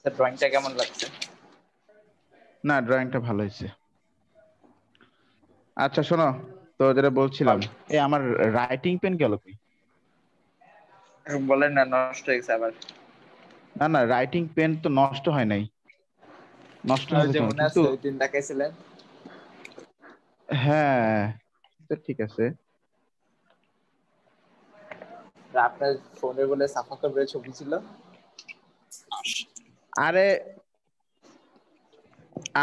Sir ড্রয়িংটা কেমন লাগছে? না, ড্রয়িংটা ভালো হয়েছে। আচ্ছা শোনো, তো যেটা বলছিলাম, এই আমার রাইটিং পেন গেল কই? বলেন না, নষ্ট হয়ে গেছে আবার। না না, রাইটিং পেন তো নষ্ট হয় নাই। নষ্ট ওই হবে যে কেন মনে কিন্তু? আছে ওই দিন দেখাইছিলেন। হ্যাঁ, তো ঠিক আছে। আপনার ফোনে বলে সাফা কবিরের ছবি ছিল। আরে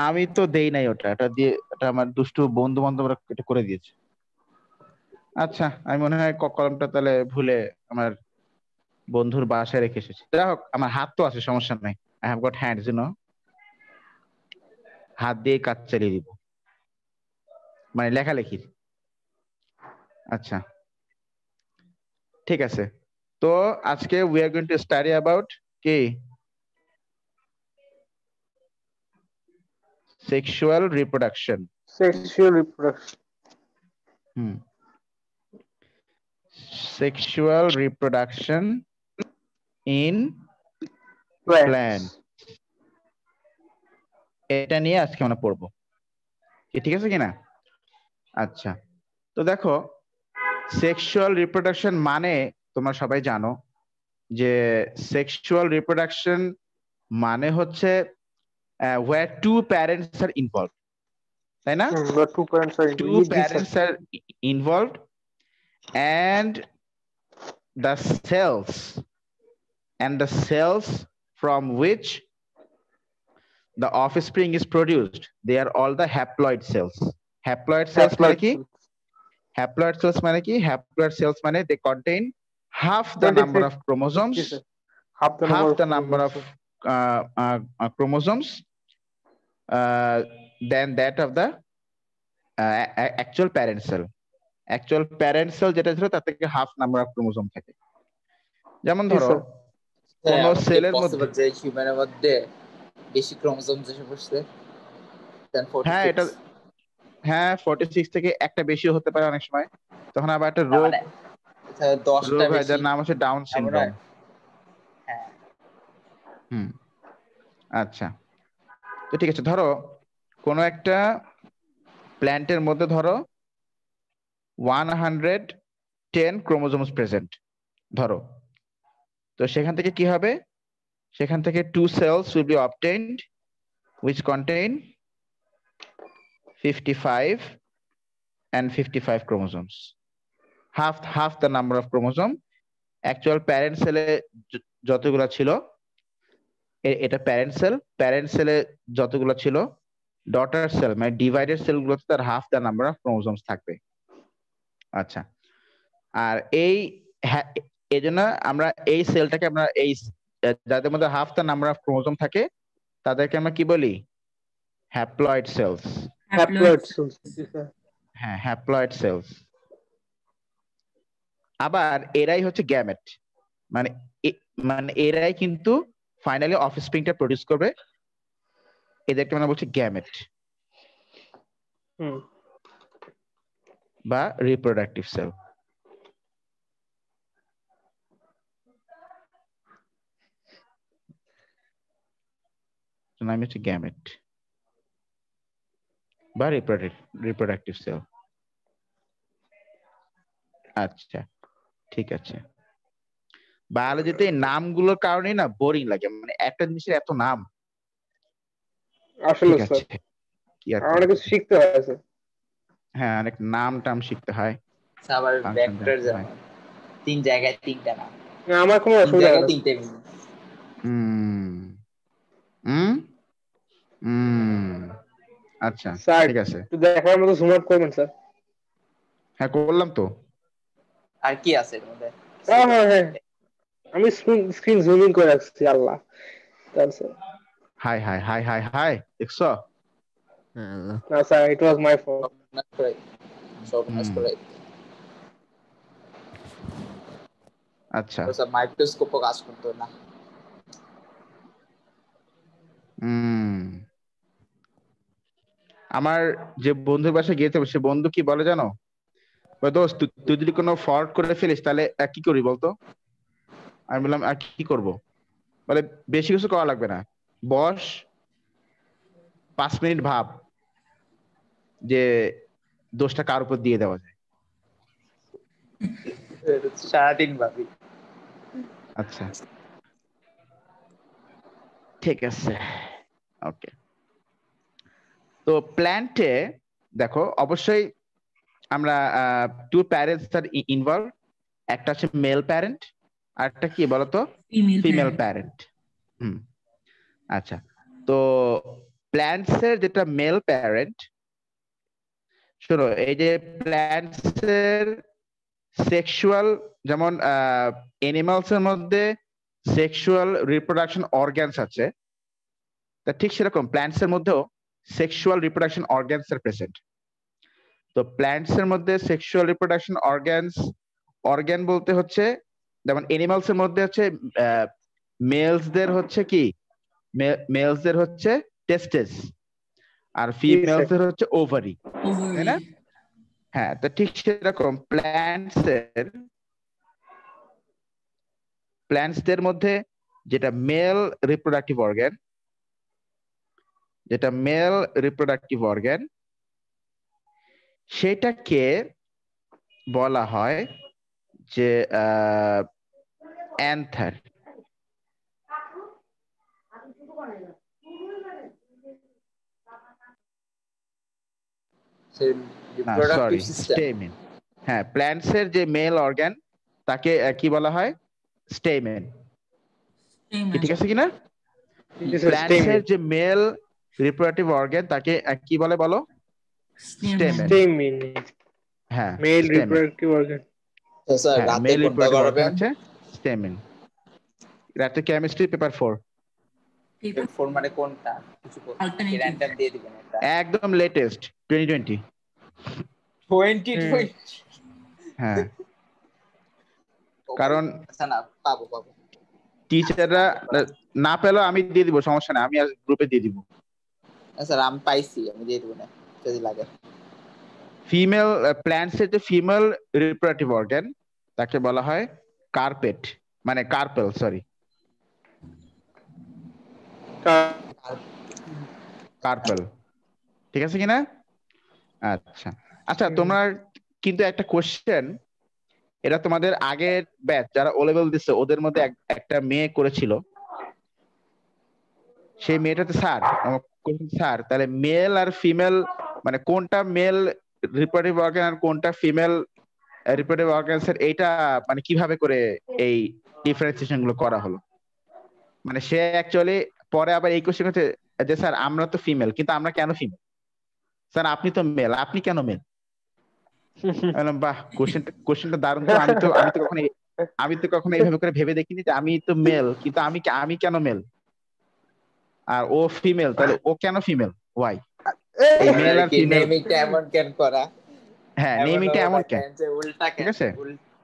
আমি তো দেই নাই ওটা, এটা দিয়ে, এটা আমার দুষ্টু বন্ধু বান্ধবরা এটা করে দিয়েছে। আচ্ছা, আমি মনে হয় কলমটা তাহলে ভুলে আমার বন্ধুর বাসায় রেখে এসেছি। যাই হোক, আমার হাত তো আছে, সমস্যা নাই। আই হ্যাভ গট হ্যান্ডস, হাত দিয়ে কাজ চালিয়ে দিব, মানে লেখালেখির। আচ্ছা, ঠিক আছে। তো আজকে we are going to study about কি sexual reproduction. Sexual reproduction. Hmm, sexual reproduction in plant, Plants. এটা নিয়ে আজকে আমরা পড়বো। ঠিক আছে কিনা? আচ্ছা, তো দেখো, সেক্সুয়াল রিপ্রোডাকশন মানে তোমরা সবাই জানো যে সেক্সুয়াল রিপ্রোডাকশন মানে হচ্ছে where two parents are involved, তাই না? The two parents are Two involved. Yes, sir. parents are involved and the cells from which the offspring is produced, they are all the haploid cells. Haploid cells মানে Haploid কি? cells. Haploid cells মানে কি? Haploid cells মানে they contain half the number 26. of chromosomes, Yes, sir. Half the number half of the number of chromosomes. chromosomes than that of the actual parent cell. Actual parent cell যেটা ছিল তার থেকে half number of chromosome থাকে। যেমন Yes, ধরো sir. কোন এমন কি সেলের মধ্যে, পসিবল যে হিউম্যানের মধ্যে বেশি ক্রোমোজোম এসে পড়ছে দেন হ্যাঁ 46? এটা, হ্যাঁ 46 থেকে একটা বেশিও হতে পারে অনেক সময়। তখন আবার একটা না রোগ মানে 10টা রোগ হয় বেশি যার নাম হচ্ছে ডাউন এমন সিনড্রোম। হয়? হ্যাঁ। হুম, আচ্ছা, তো ঠিক আছে। ধরো কোন একটা প্ল্যান্টের মধ্যে ধরো 110 ক্রোমোজোমস প্রেজেন্ট ধরো, তো সেখান থেকে কি হবে? সেখান থেকে two cells will be obtained which contain 55 and 55 chromosomes, half the number of chromosome actual parent cell-এ যতগুলো ছিল, এটা প্যারেন্ট সেলে যতগুলো ছিল, ডটার সেল মানে ডিভাইডেড সেল গুলোতে তার হাফ দ্য নাম্বার অফ ক্রোমোসোমস থাকবে। আচ্ছা, আর এই জন্য আমরা এই সেলটাকে আমরা এই যাদের মধ্যে half the number of chromosome থাকে তাদেরকে আমরা কি বলি? Haploid cells. Haploid cells. Yes, sir. হ্যাঁ, হ্যাপ্লয়েড সেলস। আবার এরাই হচ্ছে গ্যামেট, মানে মানে এরাই কিন্তু ফাইনালি অফস্প্রিংটা প্রডিউস করবে, এদেরকে আমরা বলছি গ্যামেট Hmm. বা রিপ্রোডাক্টিভ সেল। নাম হচ্ছে গ্যামেট বা রিপ্রোডাক্টিভ সেল। আচ্ছা, ঠিক আছে। বায়োলজিতে এই নামগুলোর কারণেই না বোরিং লাগে, মানে একটা জিনিসের এত নাম। আসলে ঠিক স্যার আছে, কি আর অনেক করা কিছু যাবে? শিখতে হয় স্যার। হ্যাঁ, অনেক নাম টাম শিখতে হয়, আবার ফাংশন ভেক্টর জানতে হয়। যেমন 3 জায়গায় 3টা নাম, না, আমার কোনো 3 অসুবিধা হয় জায়গায় না স্যার। 3টে মিনিং। হুম হুম হুম আচ্ছা, স্যার ঠিক আছে। একটু দেখার মতো জুম আউট করবেন স্যার। হ্যাঁ, করলাম তো। আর কি আছে এর মধ্যে? হ্যাঁ হ্যাঁ হ্যাঁ, আমি স্ক্রিন জুমিং করে রাখছি। আল্লাহ, তাহলে sir. High high high high high, দেখছো? না sir, it was my fault. সর্বনাশ করে, সর্বনাশ হুম, করে। আচ্ছা। তো স্যার মাইক্রোস্কোপও কাজ করতো না। হুম, আমার যে বন্ধুর বাসায় গিয়েছে সে বন্ধু কি বলে জানো? বলে, দোস্ত তুই যদি কোনো ফল্ট করে ফেলিস তাহলে কি করবি বলতো? আমি বললাম আর কি করব? বলে বেশি কিছু করা লাগবে না, বস, 5 মিনিট ভাব যে দোষটা কার উপর দিয়ে দেওয়া যায়। সারাদিন ভাবি। আচ্ছা, ঠিক আছে, ওকে। তো প্ল্যান্টে দেখো অবশ্যই আমরা টু প্যারেন্টস আর ইনভলভ। একটা হচ্ছে মেল প্যারেন্ট, আর একটা কি বলতো, ফিমেল প্যারেন্ট। হুম, আচ্ছা। তো প্ল্যান্টস এর যেটা মেল প্যারেন্ট, শোনো, এই যে প্ল্যান্টস এর সেক্সুয়াল, যেমন এনিমালস এর মধ্যে সেক্সুয়াল রিপ্রোডাকশন অর্গানস আছে, তা ঠিক সেরকম প্ল্যান্টস এর মধ্যেও সেক্সুয়াল রিপ্রোডাকশন অর্গানস এর প্রেজেন্ট। তো প্ল্যান্টস এর মধ্যে সেক্সুয়াল রিপ্রোডাকশন অর্গান বলতে হচ্ছে, যেমন এনিমালস এর মধ্যে হচ্ছে মেলসদের হচ্ছে কি, মেলসদের হচ্ছে টেস্টেস, আর ফিমেলসদের হচ্ছে ওভারি, তাই না? হ্যাঁ, তো ঠিক সেরকম প্ল্যান্টসদের মধ্যে যেটা মেল রিপ্রোডাক্টিভ অর্গান, সেটাকে বলা হয় যে অ্যান্থার। না, রিপ্রোডাক্টিভ সরি, সিস্টেম। স্টেমেন। হ্যাঁ, প্ল্যান্টস এর যে মেল অর্গান তাকে কি বলা হয়? স্টেমেন। ঠিক আছে কিনা? প্ল্যান্টস এর যে মেল রিপ্রোডাক্টিভ অর্গান তাকে কি বলে বলো? স্টেমেন। হ্যাঁ, মেল স্টেমেন। Reproductive organ. তো স্যার হ্যাঁ, রাতে মেল কোনটা রিপ্রোডাক্টিভ অর্গান করাবেন? হচ্ছে স্টেমেন। রাতে কেমিস্ট্রি পেপার 4। পেপার 4 মানে কোনটা? কিছু র্যান্ডম দিয়ে দিবেন এটা। একদম লেটেস্ট 2020। 2020। হ্যাঁ, কারণ আচ্ছা, না পাবো। টিচাররা না পেলেও আমি দিয়ে দিব, সমস্যা নেই, আমি গ্রুপে দিয়ে দিব। স্যার আমি পাইছি, আমি দিয়ে দেবো না যদি লাগে। ফিমেল প্ল্যান্টস এর যে ফিমেল রিপ্রোডাক্টিভ অর্গান তাকে বলা হয় কার্পেট, মানে কার্পেল, সরি, কার্পেল। ঠিক আছে কিনা? আচ্ছা আচ্ছা, তোমরা কিন্তু একটা কোশ্চেন, এটা তোমাদের আগের ব্যাচ যারা ও লেভেল দিচ্ছে ওদের মধ্যে একটা মেয়ে করেছিল। সেই মেয়েটাতে স্যার তাহলে মেল আর ফিমেল মানে কোনটা মেল রিপ্রোডাক্টিভ অর্গান আর কোনটা ফিমেল রিপ্রোডাক্টিভ অর্গানস এর, এইটা মানে কিভাবে করে এই ডিফারেন্সিয়েশন গুলো করা হলো? মানে সে অ্যাকচুয়ালি পরে আবার এই কোশ্চেন হচ্ছে যে স্যার আমরা তো ফিমেল, কিন্তু আমরা কেন ফিমেল? স্যার আপনি তো মেল, আপনি কেন মেল? বললাম বাহ, কোশ্চেনটা দারুণ তো। আমি তো কখনো এইভাবে করে ভেবে দেখিনি যে আমি তো মেল, কিন্তু আমি কেন মেল? আর ও ফিমেল, তাহলে ও কেন ফিমেল? ওয়াই? এই মেল আর ফিমেল, নেমিংটা এমন কেন করা? হ্যাঁ, নেমিংটা এমন কেন? যে উল্টা ঠিক কেন? আছে,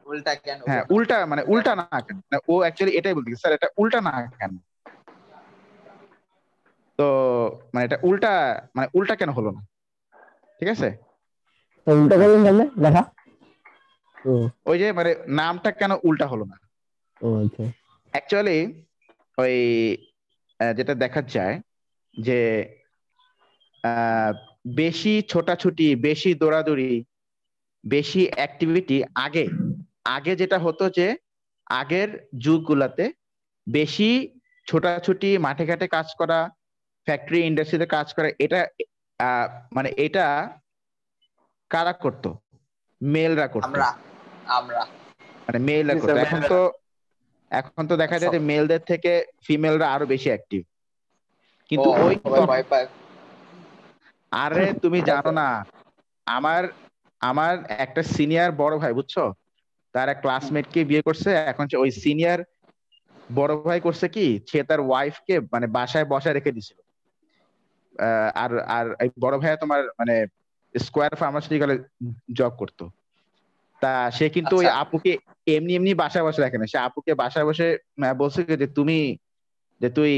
উল্টা কেন? হ্যাঁ, উল্টা মানে উল্টা না কেন, ও অ্যাকচুয়ালি এটাই বলতে স্যার এটা উল্টা না কেন। তো মানে এটা উল্টা, মানে উল্টা কেন হলো না? ঠিক আছে, উল্টা করবেন কেন দেখা? ওই যে মানে নামটা কেন উল্টা হলো না? ও আচ্ছা। অ্যাকচুয়ালি ওই যেটা দেখা যায় যে বেশি ছোটাছুটি, বেশি দৌড়াদৌড়ি, বেশি অ্যাক্টিভিটি আগে আগে যেটা হতো যে আগের যুগগুলাতে বেশি ছোটাছুটি, মাঠে ঘাটে কাজ করা, ফ্যাক্টরি ইন্ডাস্ট্রিতে কাজ করা, এটা মানে এটা কারা করতো? মেলরা করতো, আমরা মানে মেলরা করতো। এখন তো দেখা যায় যে মেলদের থেকে ফিমেলরা আরো বেশি অ্যাক্টিভ, কিন্তু ওই আরে তুমি জানো না, আমার আমার একটা সিনিয়র বড় ভাই, বুঝছো, তার এক ক্লাসমেট কে বিয়ে করছে। এখন ওই সিনিয়র বড় ভাই করছে কি, সে তার ওয়াইফকে মানে বাসায় বসায় রেখে দিছিল। আর আর এই বড় ভাইয়া তোমার মানে স্কোয়ার ফার্মাসিউটিক্যালে জব করতো। তা সে কিন্তু ওই আপুকে এমনি এমনি বাসায় বসে রাখে না, সে আপুকে বাসায় বসে বলছে যে তুই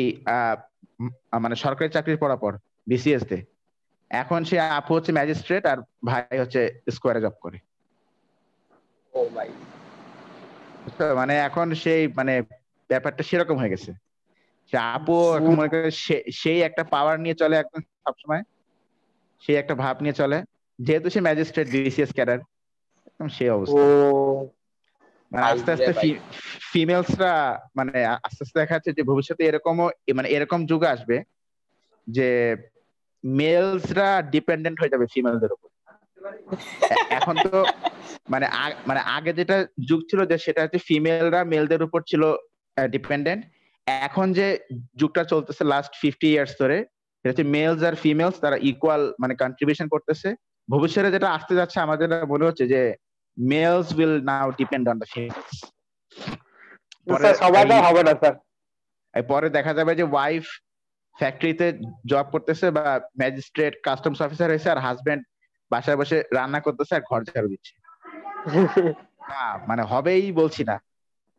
মানে সরকারি চাকরির পড়াপড় বিসিএস দে। এখন সে আপু হচ্ছে ম্যাজিস্ট্রেট আর ভাই হচ্ছে স্কোয়ারে জব করে। ও ভাই, মানে এখন সেই মানে ব্যাপারটা সেরকম হয়ে গেছে। সে আপু এখন মনে করে সেই একটা পাওয়ার নিয়ে চলে একদম সবসময়, সেই একটা ভাব নিয়ে চলে, যেহেতু সে ম্যাজিস্ট্রেট বিসিএস ক্যাডার, একদম সেই ও অবস্থা। মানে ভাই আস্তে রে আস্তে ভাই। ফিমেলসরা মানে আস্তে আস্তে দেখা যাচ্ছে যে ভবিষ্যতে এরকমও মানে এরকম যুগ আসবে যে মেলসরা ডিপেন্ডেন্ট হয়ে যাবে ফিমেলদের উপর। এখন তো মানে মানে আগে যেটা যুগ ছিল যে সেটা হচ্ছে ফিমেলরা মেলদের উপর ছিল ডিপেন্ডেন্ট। এখন যে যুগটা চলতেছে লাস্ট 50 ইয়ার্স ধরে, সেটা হচ্ছে মেলস আর ফিমেলস তারা ইকুয়াল মানে কন্ট্রিবিউশন করতেছে। ভবিষ্যতে যেটা আসতে যাচ্ছে আমাদের মনে হচ্ছে যে males will now depend on the females. পরে স্যার সবাইটা হবে না স্যার। পরে দেখা যাবে যে ওয়াইফ ফ্যাক্টরিতে জব করতেছে বা ম্যাজিস্ট্রেট কাস্টমস অফিসার হয়েছে, আর হাজবেন্ড বাসায় বসে রান্না করতেছে আর ঘর ঝাড়ু দিচ্ছে। না মানে হবেই বলছি না,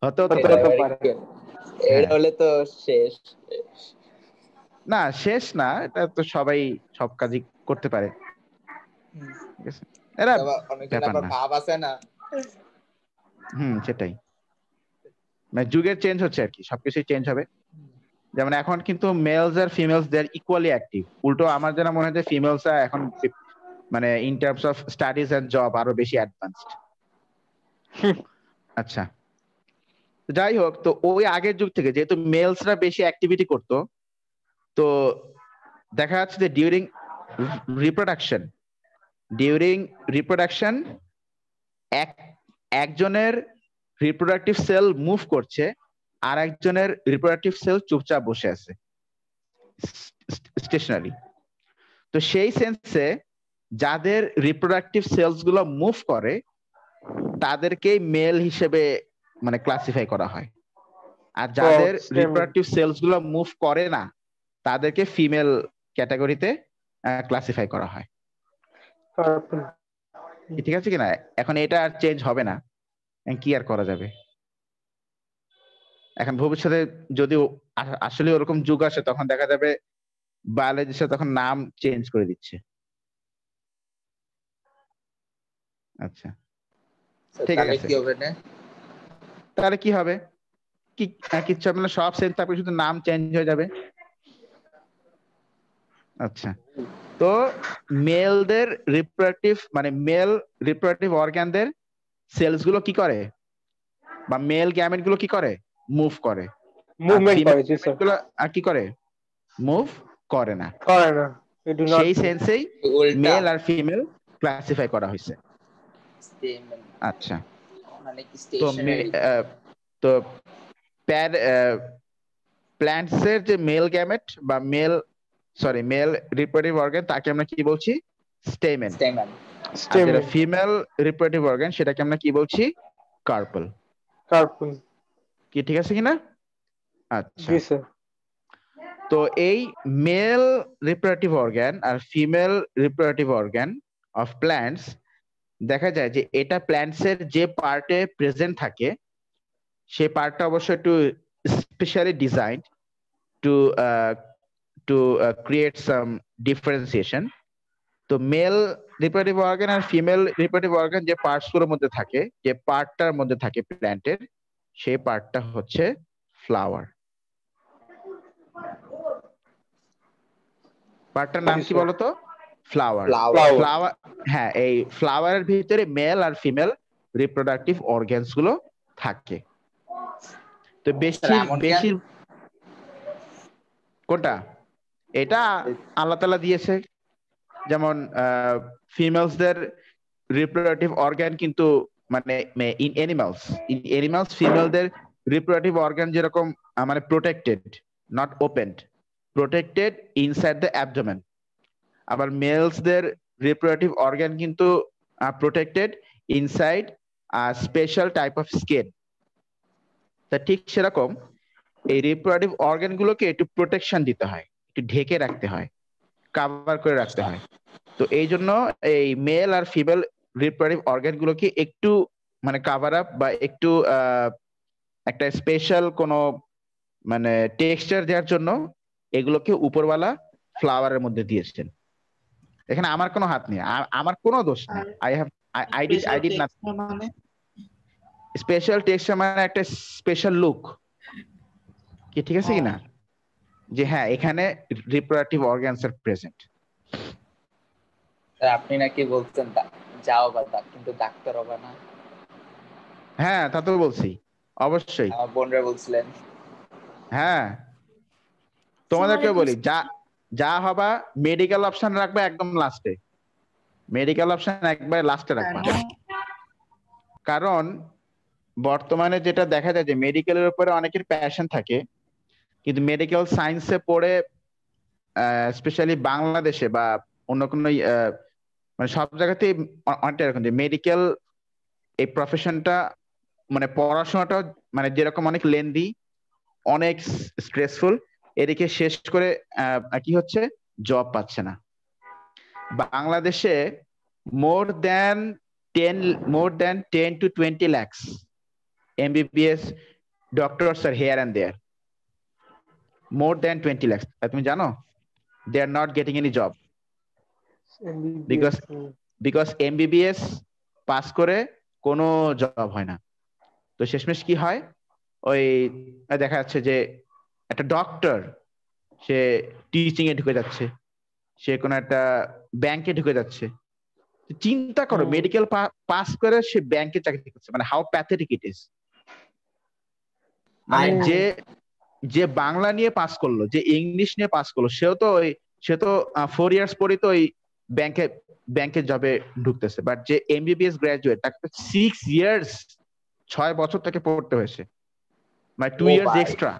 হতেও তো হতে পারে। হতে পারে। এর হ্যাঁ। হলে তো শেষ। না শেষ না, এটা তো সবাই সব কাজই করতে পারে, ঠিক আছে, এরা অনেকজন ব্যাপার আবার না। ভাব আছে না। সেটাই, মানে যুগের চেঞ্জ হচ্ছে আর কি, সবকিছুই চেঞ্জ হবে। যেমন এখন কিন্তু মেলস আর females they are equally active. উল্টো আমার যেটা মনে হয় যে ফিমেলসরা এখন মানে in terms of studies and job আরো বেশি অ্যাডভান্সড। আচ্ছা, যাই হোক, তো ওই আগের যুগ থেকে যেহেতু মেলসরা বেশি অ্যাক্টিভিটি করতো, তো দেখা যাচ্ছে যে ডিউরিং রিপ্রোডাকশন একজনের রিপ্রোডাক্টিভ সেল মুভ করছে, আর একজনের রিপ্রোডাক্টিভ সেল চুপচাপ বসে আছে স্টেশনারি। তো সেই সেন্সে যাদের রিপ্রোডাক্টিভ সেলস গুলো মুভ করে তাদেরকেই মেল হিসেবে মানে ক্লাসিফাই করা হয়, আর যাদের রিপ্রোডাক্টিভ সেলস গুলো মুভ করে না তাদেরকে ফিমেল ক্যাটাগরিতে ক্লাসিফাই করা হয়। ঠিক আছে কিনা? এখন এটা আর চেঞ্জ হবে না, কি আর করা যাবে। এখন ভবিষ্যতে যদি আসলে ওরকম যুগ আসে তখন দেখা যাবে বায়োলজিস্টরা তখন নাম চেঞ্জ করে দিচ্ছে। আচ্ছা ঠিক তাহলে আছে, কি হবে না? তাহলে কি হবে? কিচ্ছু হবে না, সব সেম থাকবে, শুধু নাম চেঞ্জ হয়ে যাবে। আচ্ছা, তো মেলদের রিপ্রোডাক্টিভ মানে মেল রিপ্রোডাক্টিভ অর্গানদের সেলস গুলো কি করে, বা মেল গ্যামেট গুলো কি করে? মুভ করে। মুভমেন্ট করে, জি স্যার। গুলো আর কি করে? মুভ করে না। করে না, সেই সেন্সেই উল্টা মেল আর ফিমেল ক্লাসিফাই করা হয়েছে। আচ্ছা, মানে কি তো স্টেশনারি? তো প্ল্যান্টস এর যে মেল গ্যামেট বা মেল রিপ্রোডাক্টিভ অর্গান তাকে আমরা কি বলছি? স্টেমেন। আর যেটা ফিমেল রিপ্রোডাক্টিভ অর্গান সেটাকে আমরা কি বলছি? কার্পল। কি ঠিক আছে কিনা? আচ্ছা, জি স্যার। তো এই মেল রিপ্রোডাক্টিভ অর্গান আর female reproductive organ of plants দেখা যায় যে এটা প্ল্যান্টস এর যে পার্টে প্রেজেন্ট থাকে সেই পার্টটা অবশ্য একটু specially designed to create some differentiation. তো মেল রিপ্রোডাক্টিভ অর্গান আর ফিমেল রিপ্রোডাক্টিভ অর্গান যে পার্টস গুলোর মধ্যে থাকে, যে পার্টটার মধ্যে থাকে প্ল্যান্টের, সেই পার্টটা হচ্ছে ফ্লাওয়ার। পার্টটার নাম কি বলতো? ফ্লাওয়ার। ফ্লাওয়ার, হ্যাঁ, এই ফ্লাওয়ারের ভিতরে মেল আর ফিমেল রিপ্রোডাক্টিভ অর্গানস গুলো থাকে। তো বেশি কোনটা? এটা আল্লাহ তাআলা দিয়েছে। যেমন ফিমেলসদের রিপ্রোডাক্টিভ অর্গান কিন্তু মানে ইন এনিমালস ফিমেলদের রিপ্রোডাক্টিভ অর্গান যেরকম মানে protected, not opened, protected inside the abdomen. আবার মেলসদের রিপ্রোডাক্টিভ অর্গান কিন্তু protected inside special type of skin. তা ঠিক সেরকম এই রিপ্রোডাক্টিভ অর্গান গুলোকে একটু প্রোটেকশন দিতে হয়, একটু ঢেকে রাখতে হয়, কভার করে রাখতে হয়। তো এই জন্য এই মেল আর ফিমেল রিপ্রোডাক্টিভ অর্গান গুলোকে একটু মানে কভার আপ বা একটু একটা স্পেশাল কোনো মানে টেক্সচার দেওয়ার জন্য এগুলোকে উপরওয়ালা ফ্লাওয়ারের মধ্যে দিয়েছেন। এখানে আমার কোনো হাত নেই, আমার কোনো দোষ নেই। I did not. মানে স্পেশাল টেক্সচার মানে একটা স্পেশাল লুক, কি ঠিক আছে কিনা? যে হ্যাঁ এখানে রিপ্রোডাক্টিভ অর্গানস আর প্রেজেন্ট। আপনি নাকি বলছেন যাও বাবা কিন্তু ডাক্তার হবে না। হ্যাঁ তা তো বলছি, অবশ্যই। আমার বোনরা বলছিলেন। হ্যাঁ তোমাদেরকে বলি, যা যা হবা মেডিকেল অপশন রাখবে একদম লাস্টে, মেডিকেল অপশন একবার লাস্টে রাখবা। কারণ বর্তমানে যেটা দেখা যায় যে মেডিকেলের উপরে অনেকের প্যাশন থাকে, কিন্তু মেডিকেল সায়েন্সে পড়ে স্পেশালি বাংলাদেশে বা অন্য কোনো মানে সব জায়গাতেই অনেকটা এরকম যে মেডিকেল এই প্রফেশনটা মানে পড়াশোনাটা মানে যেরকম অনেক লেন্দি, অনেক স্ট্রেসফুল, এদিকে শেষ করে কি হচ্ছে, জব পাচ্ছে না। বাংলাদেশে more than 10 to 20 lakhs MBBS doctors are here and there. More than 20 lakhs. তুমি জানো? They are not getting any job MBBS. because MBBS pass করে কোনো জব হয় না। তো শেষমেশ কি হয়, ওই দেখা যাচ্ছে যে একটা ডক্টর সে টিচিং এ ঢুকে যাচ্ছে, সে কোনো একটা ব্যাংকে ঢুকে যাচ্ছে। চিন্তা করো মেডিকেল পাস করে সে ব্যাংকে চাকরি করছে, মানে হাউ প্যাথেটিক ইট ইজ। মানে যে বাংলা নিয়ে পাস করলো, যে ইংলিশ নিয়ে পাস করলো, সে তো 4 years পরে তো ওই ব্যাংকে জবে ঢুকতেছে। বাট যে এমবিবিএস গ্রাজুয়েট তাকে 6 years 6 বছর তাকে পড়তে হয়েছে, মানে 2 years এক্সট্রা।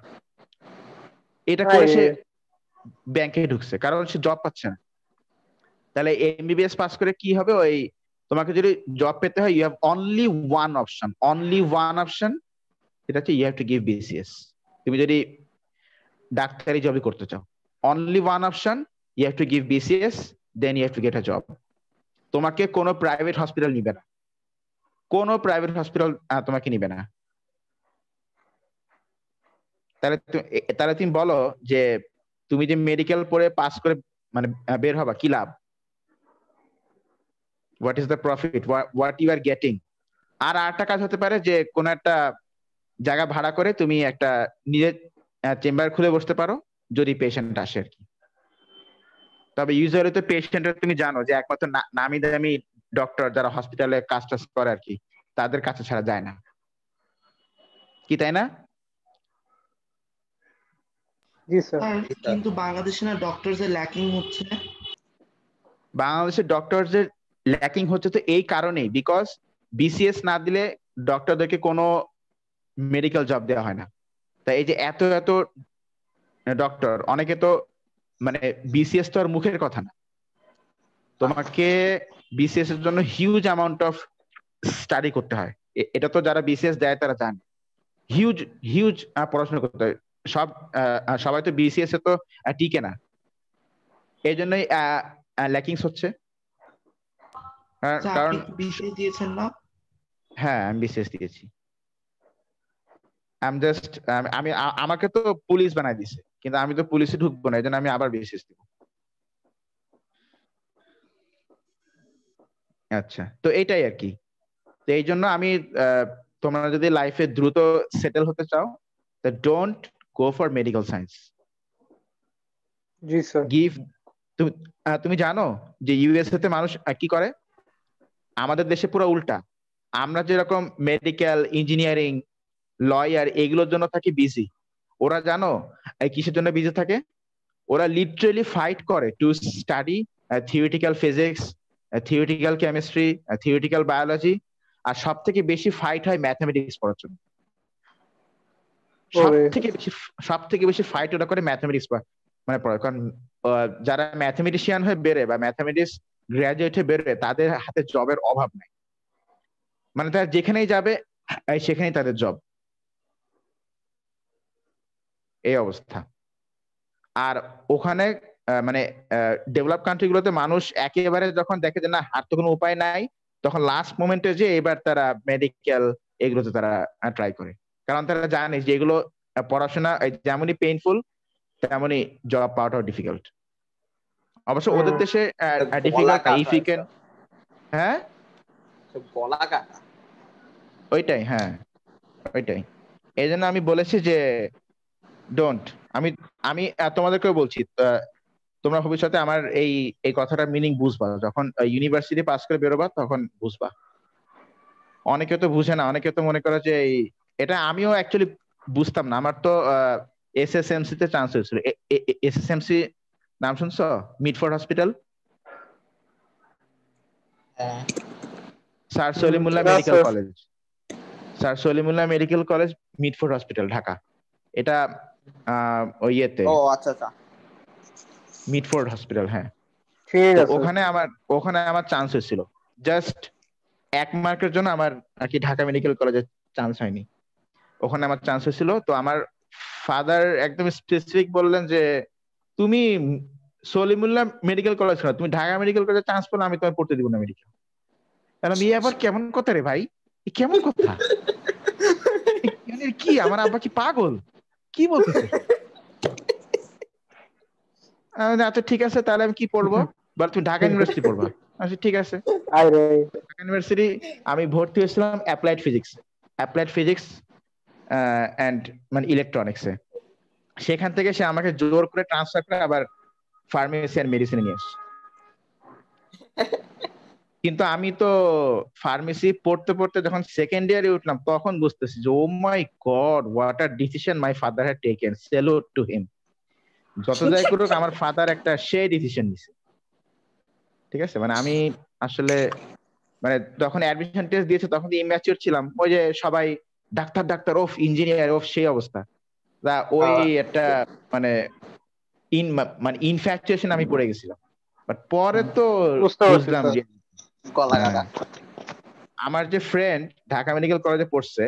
এটা করে সে ব্যাংকে ঢুকছে কারণ সে জব পাচ্ছে না। তাহলে এমবিবিএস পাস করে কি হবে, ওই তোমাকে যদি জব পেতে হয় you have only one option, সেটা হচ্ছে you have to give BCS. তুমি যদি ডাক্তারি জবই করতে চাও, only one option, you have to give BCS, then you have to get a job. তোমাকে কোনো প্রাইভেট হসপিটাল নিবে না, কোনো প্রাইভেট হসপিটাল তোমাকে নিবে না। তাহলে তুমি বলো যে তুমি যে মেডিকেল পড়ে পাস করে মানে বের হবা, কি লাভ? What is the profit, what you are getting? আর একটা কাজ হতে পারে যে কোন একটা জায়গা ভাড়া করে তুমি একটা নিজের চেম্বার খুলে বসতে পারো যদি পেশেন্ট আসে আর কি। তবে ইউজুয়ালি তো পেশেন্টের তুমি জানো যে একমাত্র নামি দামি ডক্টর যারা হসপিটালে কাজ টাজ করে আর কি, তাদের কাছে ছাড়া যায় না, কি তাই না? জি স্যার। কিন্তু বাংলাদেশে না ডক্টরদের ল্যাকিং হচ্ছে। বাংলাদেশের ডক্টরদের ল্যাকিং হচ্ছে তো এই কারণেই, বিকজ বিসিএস না দিলে ডক্টরদেরকে কোনো মেডিকেল জব দেওয়া হয় না। তাই এই যে এত এত ডক্টর, অনেকে তো মানে বিসিএস তো আর মুখের কথা না, তোমাকে বিসিএস এর জন্য হিউজ অ্যামাউন্ট অফ স্টাডি করতে হয়। এটা তো যারা বিসিএস দেয় তারা জানে, হিউজ হিউজ পড়াশোনা করতে হয়। সবাই তো বিসিএস এ তো টিকে না, এই জন্যই ল্যাকিংস হচ্ছে। কারণ বিসিএস দিয়েছেন না? হ্যাঁ আমি বিসিএস দিয়েছি। আমাকে তো পুলিশ বানাই দিছে, কিন্তু আমি তো পুলিশে ঢুকবো না, এই জন্য আমি আবার বিসিএস দিব। আচ্ছা, তো এইটাই আর কি। তো এই জন্য আমি তোমরা যদি লাইফে দ্রুত সেটেল হতে চাও, don't go for medical science. G sir. তুমি জানো যে ইউএসএ তে মানুষ কি করে? আমাদের দেশে পুরো উল্টা। আমরা যেরকম মেডিকেল, ইঞ্জিনিয়ারিং, লয়ার এগুলোর জন্য থাকি বিজি, ওরা জানো কিসের জন্য বিজি থাকে? ওরা লিটারেলি ফাইট করে to study theoretical physics, theoretical chemistry, theoretical biology, আর সব থেকে বেশি ফাইট হয় ম্যাথমেটিক্স পড়ার জন্য। সব থেকে বেশি ফাইট ওরা করে ম্যাথমেটিক্স মানে পড়ে। কারণ যারা ম্যাথমেটিশিয়ান হয়ে বেরোয় বা ম্যাথমেটিক্স গ্রাজুয়েট হয়ে বেরোয়, তাদের হাতে জবের অভাব নাই, মানে তারা যেখানেই যাবে সেখানেই তাদের জব, এই অবস্থা। আর ওখানে মানে ডেভেলপ কান্ট্রি গুলোতে মানুষ একেবারে যখন দেখে যে না আর তো কোনো উপায় নাই, তখন লাস্ট মোমেন্টে যে এবার তারা মেডিকেল এগুলোতে তারা ট্রাই করে। কারণ তারা জানে যে এগুলো পড়াশোনা যেমনই পেইনফুল তেমনই জব পাওয়াটাও ডিফিকাল্ট। অবশ্য ওদের দেশে ডিফিকাল্ট না, ইফ ইউ ক্যান। হ্যাঁ গলা কাটা। ওইটাই, হ্যাঁ ওইটাই। এই জন্য আমি বলেছি যে ডোন্ট আমি আমি তোমাদেরকেও বলছি, তোমরা ভবিষ্যতে আমার এই এই কথাটার মিনিং বুঝবা, যখন ইউনিভার্সিটি পাস করে বেরোবা তখন বুঝবা। অনেকে তো বুঝে না, অনেকে তো মনে করে যে এটা আমিও অ্যাকচুয়ালি বুঝতাম না। আমার তো এসএসএমসি তে চান্স হয়েছিল। এসএসএমসি নাম শুনছো? মিডফোর্ড হসপিটাল, হ্যাঁ স্যার সলিমুল্লাহ না medical sir. College, sir Salimullah medical college, Mitford hospital, Dhaka. এটা ওই ইয়েতে ও আচ্ছা আচ্ছা। মিডফোর্ড হসপিটাল, হ্যাঁ। ঠিক তো আছে। ওখানে আমার চান্স হয়েছিল, জাস্ট 1 মার্কের জন্য আমার আর কি ঢাকা মেডিকেল কলেজে চান্স হয়নি। ওখানে আমার চান্স হয়েছিল। তো আমার ফাদার একদম স্পেসিফিক বললেন যে তুমি সলিমুল্লাহ মেডিকেল কলেজ না, তুমি ঢাকা মেডিকেল কলেজে চান্স পেলে আমি তোমায় পড়তে দিব না মেডিকেল। আমি আবার কেমন কথা রে ভাই, এ কেমন কথা? মানে কি আমার আব্বা কি পাগল? কি বলতেছে? আচ্ছা ঠিক আছে, তাহলে আমি কি পড়বো? বল তুমি ঢাকা ইউনিভার্সিটি পড়বা। আচ্ছা ঠিক আছে, আরে ঢাকা ইউনিভার্সিটি আমি ভর্তি হয়েছিলাম অ্যাপ্লাইড ফিজিক্স অ্যান্ড মানে ইলেকট্রনিক্সে। সেখান থেকে সে আমাকে জোর করে ট্রান্সফার করে আবার ফার্মেসি আর মেডিসিনে নিয়ে আসছে। কিন্তু আমি তো ফার্মেসি পড়তে পড়তে যখন সেকেন্ড ইয়ারে উঠলাম তখন বুঝতেছি যে oh my god, what a decision my father had taken, salute to him. যত যাই করুক আমার ফাদার একটা সেই ডিসিশন নিছে, ঠিক আছে। মানে আমি আসলে মানে যখন অ্যাডমিশন টেস্ট দিয়েছে তখন ইম্যাচিউর ছিলাম, ওই যে সবাই ডাক্তার ডাক্তার ওফ ইঞ্জিনিয়ার ওফ, সেই অবস্থা। ওই একটা মানে মানে ইনফ্যাকচুয়েশন আমি পড়ে গেছিলাম। বাট পরে তো বুঝতে পারছি বুঝলাম স্যার। যে কলা কাটা। আমার যে ফ্রেন্ড ঢাকা মেডিকেল কলেজে পড়ছে,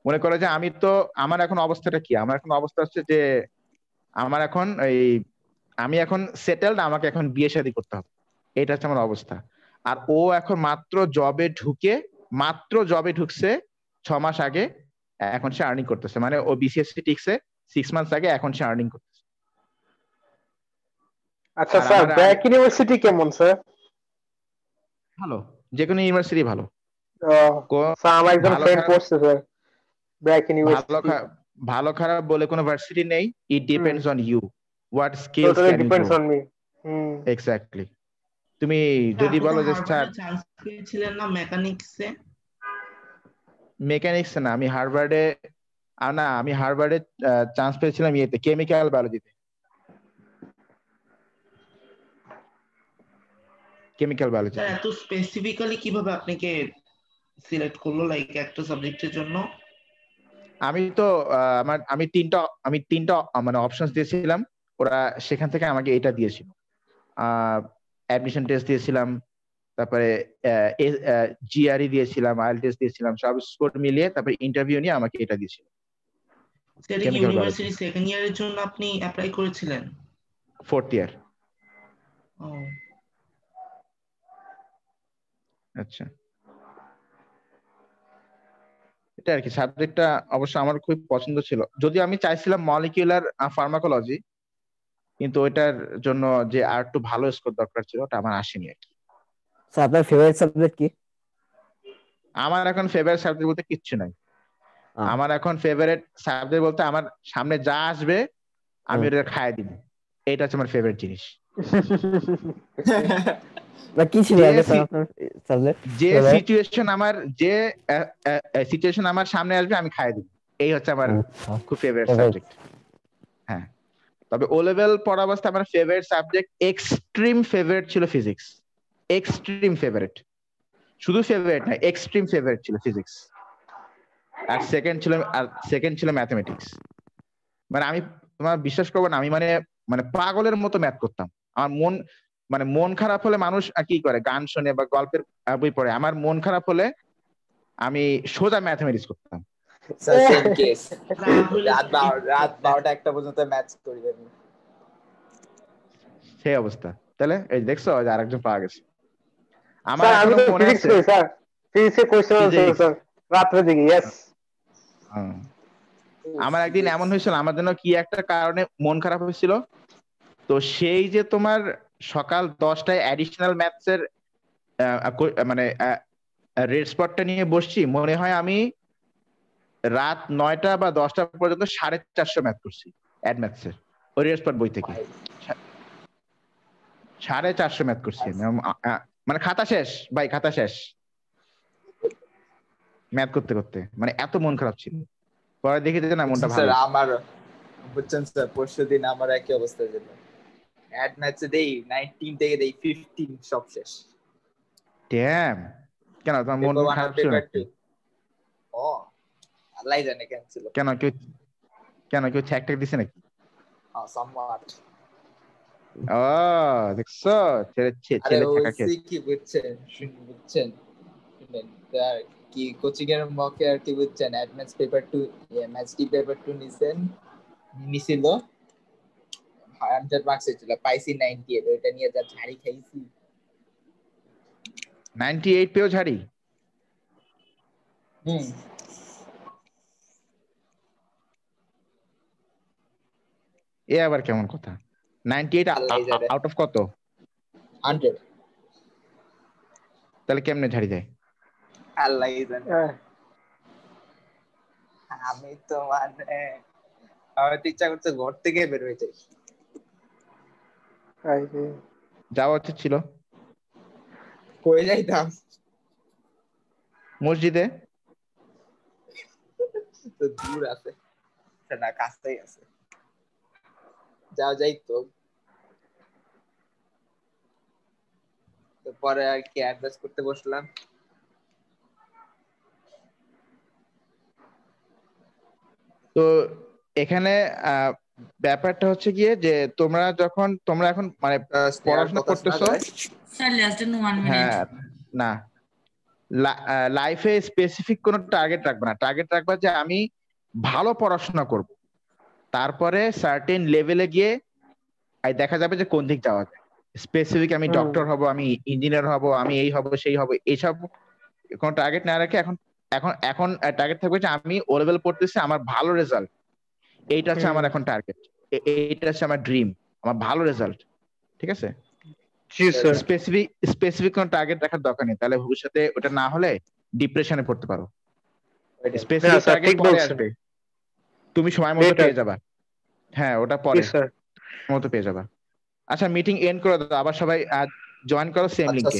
মনে করে যে আমি তো, আমার এখন অবস্থাটা কি, আমার এখন অবস্থা হচ্ছে যে আমার এখন আমি এখন সেটেলড, আমাকে এখন বিয়ে শাদী করতে হবে, এটা হচ্ছে আমার অবস্থা। আর ও এখন মাত্র জবে ঢুকছে 6 মাস আগে, এখন সে আর্নিং করতেছে। মানে ও বিসিএসসি টিকছে 6 মান্থস আগে, এখন সে আর্নিং করতেছে। আচ্ছা আর স্যার, আমার ব্র্যাক ইউনিভার্সিটি কেমন স্যার? ভালো, যে কোনো ইউনিভার্সিটি ভালো। স্যার আমার একজন ভালো ফ্রেন্ড খারাপ, পড়ছে স্যার ব্র্যাক ইউনিভার্সিটি। ভালো খারাপ বলে কোনো ভার্সিটি নেই। It depends on you, what skills totally can you depends do. On me. Exactly. তুমি যদি আপনি তো বলো যে স্যার, হার্ভার্ডে চান্স পেয়েছিলেন না মেকানিক্সে? মেকানিক্স না, আমি হার্ভার্ডে চান্স পেয়েছিলাম ইয়েতে, কেমিক্যাল বায়োলজিতে। স্যার এত স্পেসিফিক্যালি কিভাবে আপনাকে সিলেক্ট করলো, লাইক একটা সাবজেক্টের জন্য? আমি তো আমি তিনটা মানে অপশনস দিয়েছিলাম, ওরা সেখান থেকে আমাকে এটা দিয়েছিল। অ্যাডমিশন টেস্ট দিয়েছিলাম, তারপরে জিআরই দিয়েছিলাম, আইএলটিএস দিয়েছিলাম, সব স্কোর মিলিয়ে তারপরে ইন্টারভিউ নিয়ে আমাকে এটা দিয়েছিল, সেটা কি কেমিক্যাল বায়োলজি, ইউনিভার্সিটি সেকেন্ড ইয়ারের জন্য আপনি অ্যাপ্লাই করেছিলেন? 4th ইয়ার। ও আচ্ছা, এটা আর কি। সাবজেক্টটা অবশ্য আমার খুব পছন্দ ছিল, যদিও আমি চাইছিলাম মলিকিউলার ফার্মাকোলজি, কিন্তু ওইটার জন্য যে আর একটু ভালো স্কোর দরকার ছিল, ওটা আমার আসেনি আর কি। স্যার আপনার ফেভারিট সাবজেক্ট কি? আমার এখন ফেভারিট সাবজেক্ট বলতে কিচ্ছু নাই। আমার এখন ফেভারিট সাবজেক্ট বলতে আমার সামনে যা আসবে আমি ওটা খাইয়ে দিব, এটা হচ্ছে আমার ফেভারিট জিনিস। বা কি ছিল আগে স্যার আপনার সাবজেক্ট? যে সিচুয়েশন আমার সামনে আসবে আমি খাইয়ে দিব, এই হচ্ছে আমার খুব ফেভারিট সাবজেক্ট। হ্যাঁ, তবে ও লেভেল পড়া অবস্থায় আমার ফেভারিট সাবজেক্ট, এক্সট্রিম ফেভারিট ছিল ফিজিক্স। এক্সট্রিম ফেভারিট, শুধু ফেভারিট না, এক্সট্রিম ফেভারিট ছিল ফিজিক্স। আর সেকেন্ড ছিল ম্যাথমেটিক্স। মানে আমি, তোমার বিশ্বাস করবো না, আমি মানে মানে পাগলের মতো ম্যাথ করতাম। আমার মন খারাপ হলে, মানুষ কি করে, গান শুনে বা গল্পের বই পড়ে, আমার মন খারাপ হলে আমি সোজা ম্যাথমেটিক্স করতাম। সেম কেস, রাহুল রাত 12টা 1টা পর্যন্ত ম্যাথ করি আমি। সেই অবস্থা। তাহলে এই দেখছো যে আরেকজন পাওয়া গেছে। আমার স্যার আমি এখনো তো মনে ফিজিক্স আছে, করি স্যার, ফিজিক্সে কোশ্চেন আনসার স্যার রাত্রে দিকে। ইয়েস। আমার একদিন এমন হয়েছিল, আমার জন্য কি একটা কারণে মন খারাপ হয়েছিল, তো সেই যে তোমার সকাল 10টায় অ্যাডিশনাল ম্যাথস এর মানে রেড স্পটটা নিয়ে বসছি, মনে হয় আমি রাত 9টা বা 10টা পর্যন্ত 450 ম্যাথ করছি। অ্যাডম্যাথস এর ওরিয়ার স্পট বই থেকে 450 ম্যাথ করছি আমি। মানে খাতা শেষ ভাই, খাতা শেষ ম্যাথ করতে করতে, মানে এত মন খারাপ ছিল। পরে দেখি যে না, মনটা স্যার ভালো। আমার বুঝছেন স্যার, পরশু দিন আমার একই অবস্থা ছিল। অ্যাড ম্যাচে দেই 19 থেকে দেই 15 সব শেষ। ড্যাম, কেন তোমার মন পেপার 1 খারাপ আর ছিল পেপার নাকি? 2 ও আল্লাহ জানে কেন ছিল। কেন কেউ ছ্যাকট্যাক দিছে নাকি? সামওয়াট। ও দেখছো, আরে ছেলে ওই ছ্যাকা খেয়েছে। কি বুঝছেন, শুনেন তার কি কোচিং এর মকে আর কি বুঝছেন, অ্যাডভান্স পেপার 2 এমএসডি পেপার 2 নিছিল 100 মার্কস ছিল, পাইছি 98। ওইটা নিয়ে যা ঝাড়ি খাইছি। 98 পেও ঝাড়ি? এ আবার কেমন কথা? 98 আউট অফ কত? 100। তাহলে কেমনে ঝাড়ি দেয়? আল্লাহ জানে। আমি তো মানে আমার তো ইচ্ছা করছে ঘর থেকে বের হয়ে যাই। যাওয়া উচিত ছিল। কই যাইতাম? মসজিদে। তো দূর আছে না, কাছেই আছে, যাই তো। পরে আর কি অ্যাডভাইস করতে বসলাম। তো এখানে ব্যাপারটা হচ্ছে গিয়ে যে তোমরা এখন মানে পড়াশোনা করতেছো, স্যার লেস দেন 1 মিনিট। হ্যাঁ না, লাইফে স্পেসিফিক কোনো টার্গেট রাখবে না। টার্গেট রাখবা যে আমি ভালো পড়াশোনা করব, তারপরে সার্টেন লেভেলে গিয়ে দেখা যাবে যে কোন দিক যাওয়া যায়। স্পেসিফিক আমি ডক্টর হব, আমি ইঞ্জিনিয়ার হব, আমি এই হব সেই হব, এইসব কোনো টার্গেট না রেখে এখন এখন এখন টার্গেট থাকবে যে আমি ও লেভেল পড়তেছি, আমার ভালো রেজাল্ট, এইটা হচ্ছে আমার এখন টার্গেট, এইটা হচ্ছে আমার ড্রিম, আমার ভালো রেজাল্ট। ঠিক আছে? স্পেসিফিক কোনো টার্গেট রাখার দরকার নেই, তাহলে ভবিষ্যতে ওটা না হলে ডিপ্রেশনে পড়তে পারো। স্পেসিফিক টার্গেট পরে আসবে, তুমি সময় মতো পেয়ে যাবা। হ্যাঁ, ওটা পরে মতো পেয়ে যাবা। আচ্ছা, মিটিং এন্ড করে দাও, আবার সবাই জয়েন করো সেম লিংকে।